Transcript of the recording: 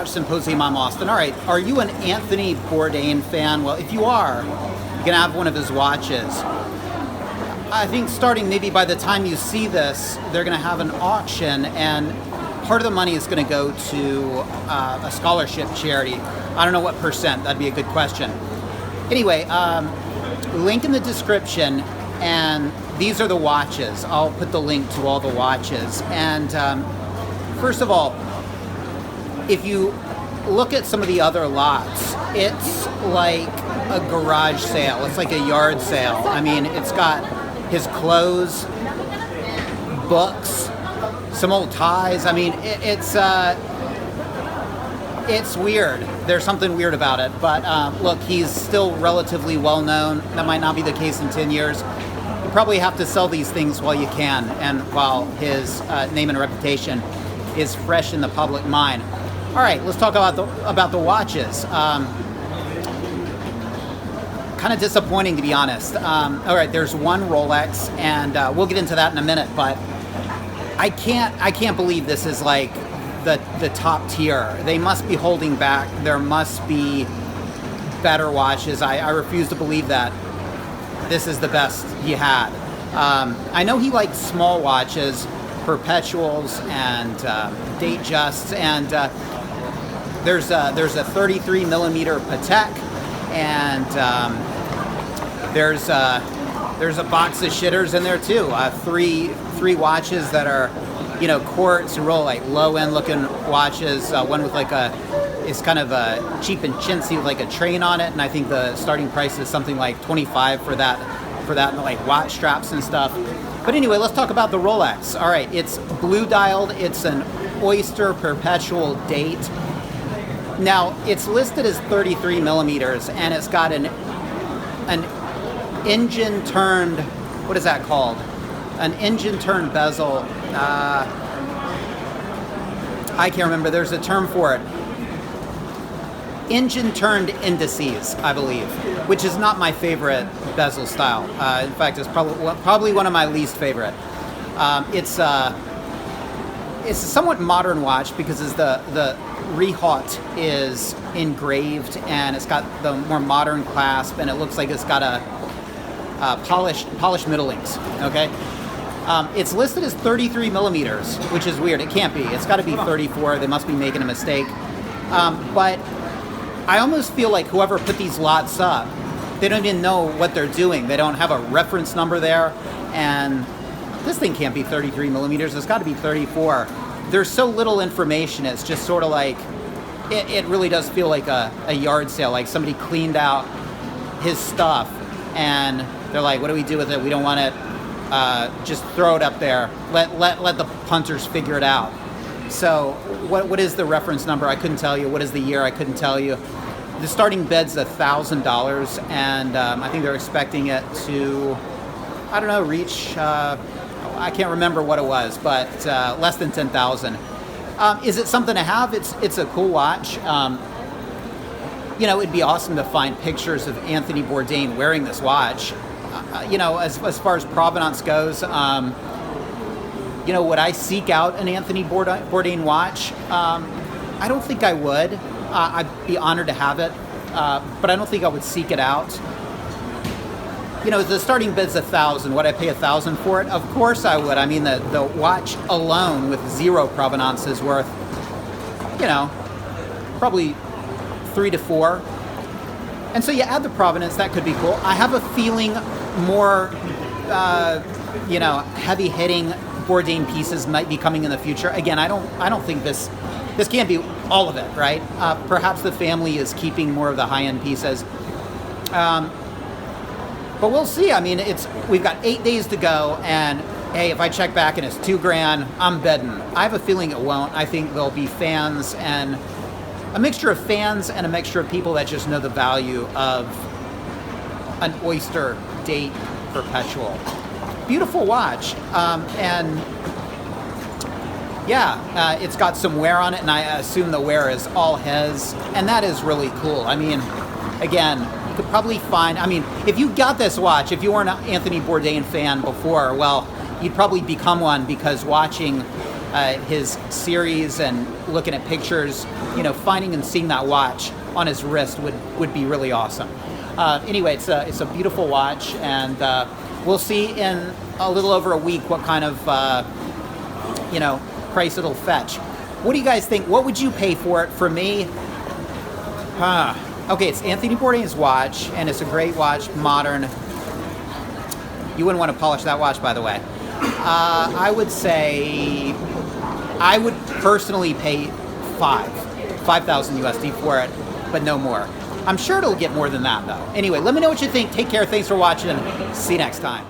Watch Symposium. I'm Austin. All right, are you an Anthony Bourdain fan? Well, if you are, you can have one of his watches. I think starting maybe by the time you see this, they're going to have an auction, and part of the money is going to go to a scholarship charity. I don't know what percent. That'd be a good question. Anyway, link in the description, and these are the watches. I'll put the link to all the watches. And first of all, if you look at some of the other lots, it's like a garage sale. It's like a yard sale. I mean, it's got his clothes, books, some old ties. I mean, it's weird. There's something weird about it. But look, he's still relatively well known. That might not be the case in 10 years. You probably have to sell these things while you can, and while his name and reputation is fresh in the public mind. All right, let's talk about the watches. Kind of disappointing, to be honest. All right, there's one Rolex, and we'll get into that in a minute. But I can't believe this is like the top tier. They must be holding back. There must be better watches. I refuse to believe that this is the best he had. I know he likes small watches, perpetuals, and date justs, and there's a 33 millimeter Patek, and there's a box of shitters in there too. Three watches that are, quartz and real like low end looking watches. One with it's kind of a cheap and chintzy with like a train on it, and I think the starting price is something like 25 for that, and like watch straps and stuff. But anyway, let's talk about the Rolex. All right, it's blue dialed. It's an Oyster perpetual date. Now, it's listed as 33 millimeters, and it's got an engine turned, what is that called? An engine turned bezel. I can't remember. There's a term for it. Engine turned indices, I believe, which is not my favorite bezel style. In fact, it's probably one of my least favorite. It's a somewhat modern watch because the rehaut is engraved, and it's got the more modern clasp, and it looks like it's got a polished middlings. Okay, it's listed as 33 millimeters, which is weird. It can't be. It's got to be 34. They must be making a mistake. But I almost feel like whoever put these lots up, they don't even know what they're doing. They don't have a reference number there, and this thing can't be 33 millimeters. It's got to be 34. There's so little information. It's just sort of like, it really does feel like a yard sale. Like somebody cleaned out his stuff, and they're like, what do we do with it? We don't want it. Just throw it up there. Let the punters figure it out. So what is the reference number? I couldn't tell you. What is the year? I couldn't tell you. The starting bed's $1,000, and I think they're expecting it to, I don't know, reach, I can't remember what it was, but less than 10,000. Is it something to have? It's a cool watch. It'd be awesome to find pictures of Anthony Bourdain wearing this watch. As far as provenance goes, would I seek out an Anthony Bourdain watch? I don't think I would. I'd be honored to have it, but I don't think I would seek it out. The starting bid's $1,000. Would I pay $1,000 for it? Of course I would. I mean, the watch alone with zero provenance is worth, probably 3 to 4. And so you add the provenance, that could be cool. I have a feeling more, heavy-hitting Bourdain pieces might be coming in the future. Again, I don't think this can't be all of it, right? Perhaps the family is keeping more of the high-end pieces. But we'll see. I mean, we've got 8 days to go, and hey, if I check back and it's $2,000, I'm betting. I have a feeling it won't. I think there'll be fans, and a mixture of fans and a mixture of people that just know the value of an Oyster date perpetual. Beautiful watch, and yeah, it's got some wear on it, and I assume the wear is all his, and that is really cool. I mean, again, you could probably find, if you got this watch, if you weren't an Anthony Bourdain fan before, well, you'd probably become one, because watching his series and looking at pictures, finding and seeing that watch on his wrist would be really awesome. Anyway, it's a beautiful watch, and we'll see in a little over a week what kind of price it'll fetch. What do you guys think? What would you pay for it? For me, okay, it's Anthony Bourdain's watch, and it's a great watch, modern. You wouldn't want to polish that watch, by the way. I would say I would personally pay 5,000 USD for it, but no more. I'm sure it'll get more than that, though. Anyway, let me know what you think. Take care. Thanks for watching. See you next time.